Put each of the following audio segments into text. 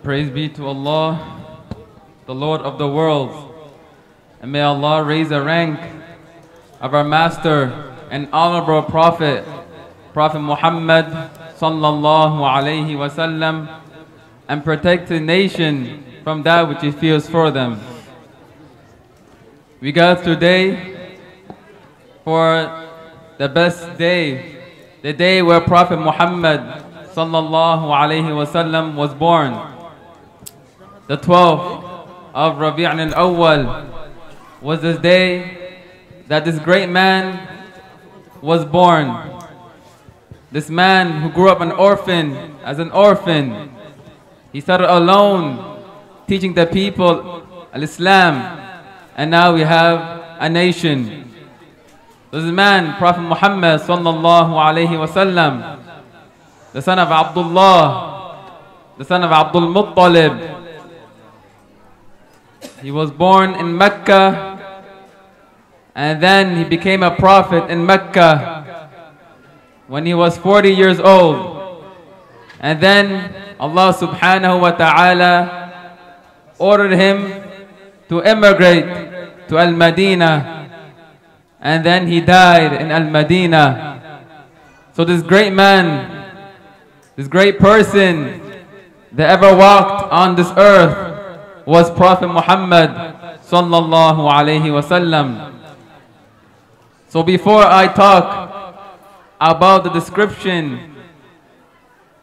Praise be to Allah, the Lord of the worlds, and may Allah raise the rank of our master and honorable Prophet, Prophet Muhammed sallallahu alayhi wasallam, and protect the nation from that which He fears for them. We gather today for the best day, the day where Prophet Muhammad sallallahu alayhi wasallam was born. The 12th of Rabi'an al-Awwal was this day that this great man was born. This man who grew up an orphan, as an orphan. He started alone, teaching the people al-Islam, and now we have a nation. This man, Prophet Muhammad sallallahu alayhi wasallam, the son of Abdullah, the son of Abdul Muttalib. He was born in Mecca, and then he became a prophet in Mecca when he was 40 years old. And then Allah subhanahu wa ta'ala ordered him to immigrate to Al-Madinah, and then he died in Al-Madinah. So this great man, this great person that ever walked on this earth was Prophet Muhammad sallallahu alayhi wasallam. So before I talk about the description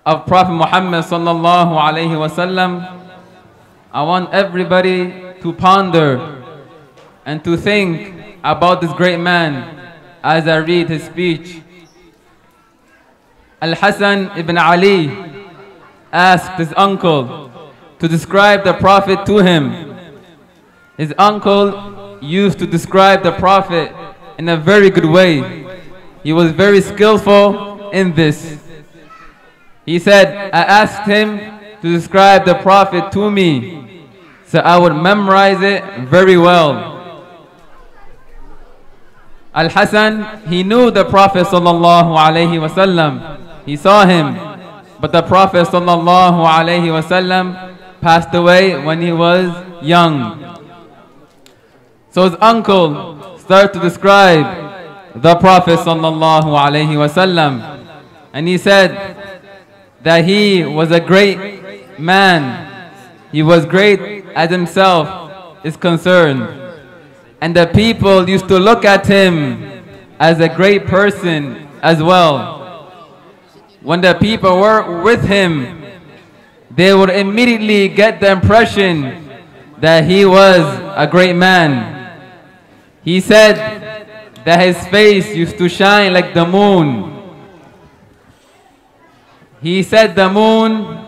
of Prophet Muhammad sallallahu alayhi wasallam, I want everybody to ponder and to think about this great man as I read his speech. Al-Hasan ibn Ali asked his uncle to describe the Prophet to him. His uncle used to describe the Prophet in a very good way. He was very skillful in this. He said, I asked him to describe the Prophet to me, so I would memorize it very well. Al-Hasan, he knew the Prophet sallallahu alayhi wasallam. He saw him, but the Prophet sallallahu alayhi wasallam passed away when he was young. So his uncle started to describe the Prophet sallallahu alayhi wasallam, and he said that he was a great man. He was great as himself is concerned, and the people used to look at him as a great person as well. When the people were with him, they would immediately get the impression that he was a great man. He said that his face used to shine like the moon. He said the moon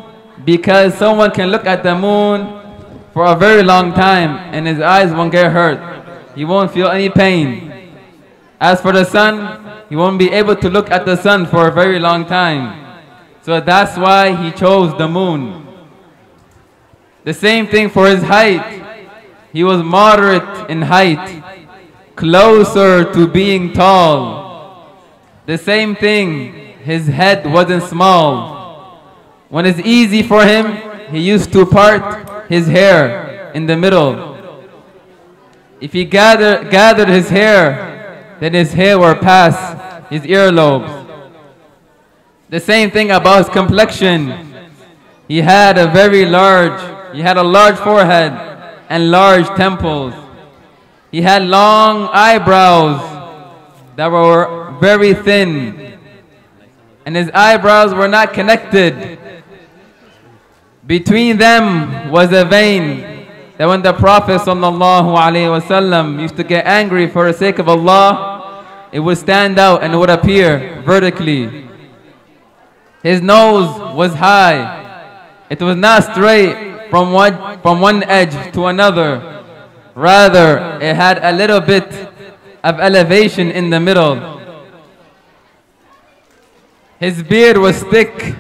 because someone can look at the moon for a very long time and his eyes won't get hurt. He won't feel any pain. As for the sun, he won't be able to look at the sun for a very long time. So that's why he chose the moon. The same thing for his height. He was moderate in height, closer to being tall. The same thing, his head wasn't small. When it's easy for him, he used to part his hair in the middle. If he gathered his hair, then his hair were past his earlobes. The same thing about his complexion. He had a large forehead and large temples. He had long eyebrows that were very thin, and his eyebrows were not connected. Between them was a vein that when the Prophet sallallahu alaihi wasallam used to get angry for the sake of Allah, it would stand out and it would appear vertically. His nose was high. It was not straight from one edge to another. Rather, it had a little bit of elevation in the middle. His beard was thick.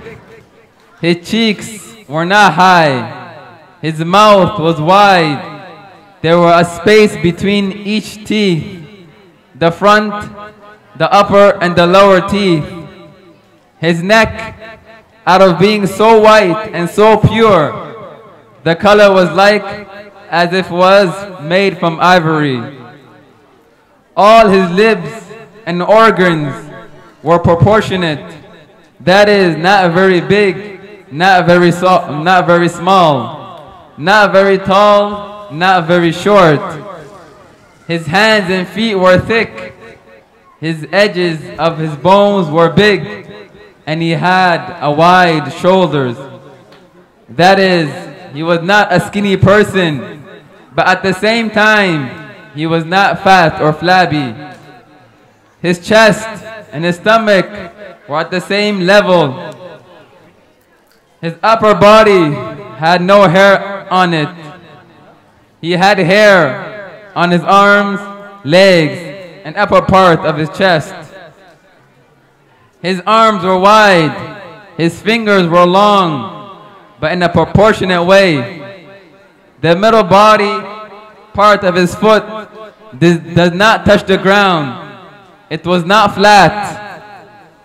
His cheeks were not high. His mouth was wide. There was a space between each teeth, the front, the upper, and the lower teeth. His neck, out of being so white and so pure, The color was like as if was made from ivory. All his limbs and organs were proportionate. That is, not very big, not very small, not very tall, not very short. His hands and feet were thick. His edges of his bones were big, and he had a wide shoulders. That is, he was not a skinny person, but at the same time, he was not fat or flabby. His chest and his stomach were at the same level. His upper body had no hair on it. He had hair on his arms, legs, and upper part of his chest. His arms were wide. His fingers were long, but in a proportionate way. The middle body part of his foot does not touch the ground. It was not flat.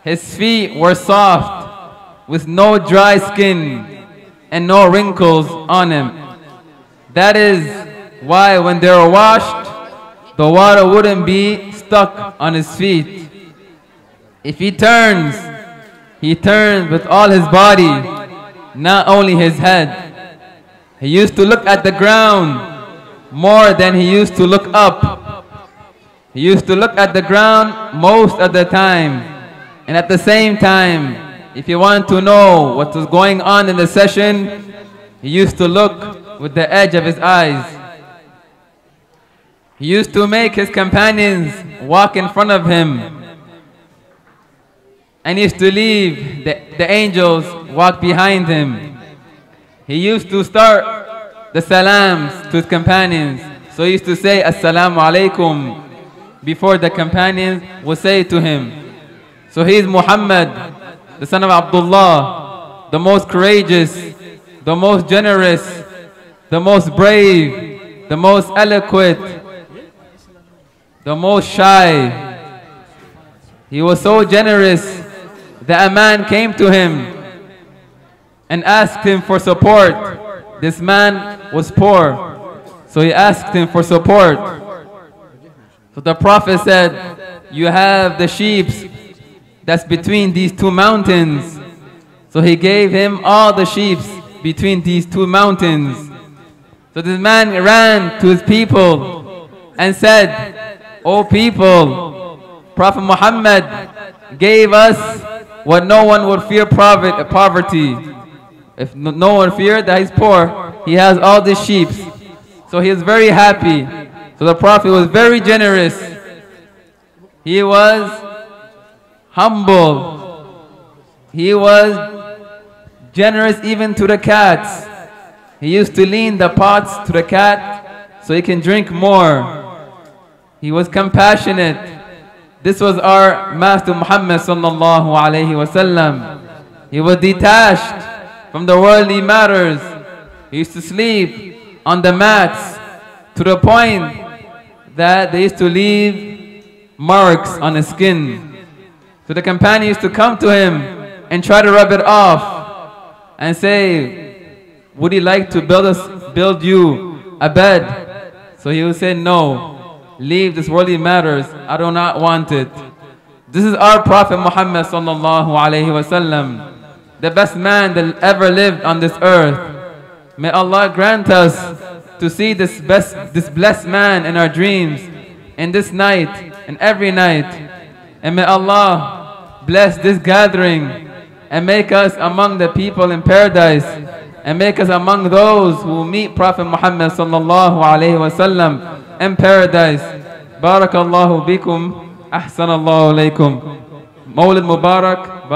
His feet were soft, with no dry skin and no wrinkles on him. That is why when they were washed, the water wouldn't be stuck on his feet. If he turns with all his body, not only his head. He used to look at the ground more than he used to look up. He used to look at the ground most of the time. And at the same time, if he wanted to know what was going on in the session, he used to look with the edge of his eyes. He used to make his companions walk in front of him. And he used to leave the angels walk behind him. He used to start the salams to his companions. So he used to say, Assalamu alaikum, before the companions would say to him. So he is Muhammad, the son of Abdullah, the most courageous, the most generous, the most brave, the most eloquent, the most shy. He was so generous that a man came to him and asked him for support. This man was poor, so he asked him for support. So the Prophet said, you have the sheep that's between these two mountains. So he gave him all the sheep between these two mountains. So this man ran to his people and said, O people, Prophet Muhammad gave us what no one would fear, poverty. If no one feared that he's poor, he has all the sheep. So he is very happy. So the Prophet was very generous. He was humble. He was generous even to the cats. He used to lean the pots to the cat so he can drink more. He was compassionate. This was our Master Muhammad sallallahu alayhi wasallam. He was detached from the worldly matters. He used to sleep on the mats to the point that they used to leave marks on his skin. So the companion used to come to him and try to rub it off and say, would he like to build you a bed? So he would say, no, leave this worldly matters. I do not want it. This is our Prophet Muhammad sallallahu alayhi wasallam, the best man that ever lived on this earth. May Allah grant us to see this blessed man in our dreams, in this night and every night. And may Allah bless this gathering and make us among the people in paradise, and make us among those who meet Prophet Muhammad sallallahu alayhi wasallam in paradise. Barakallahu bikum, ahsanallahu alaykum. Mawlid Mubarak.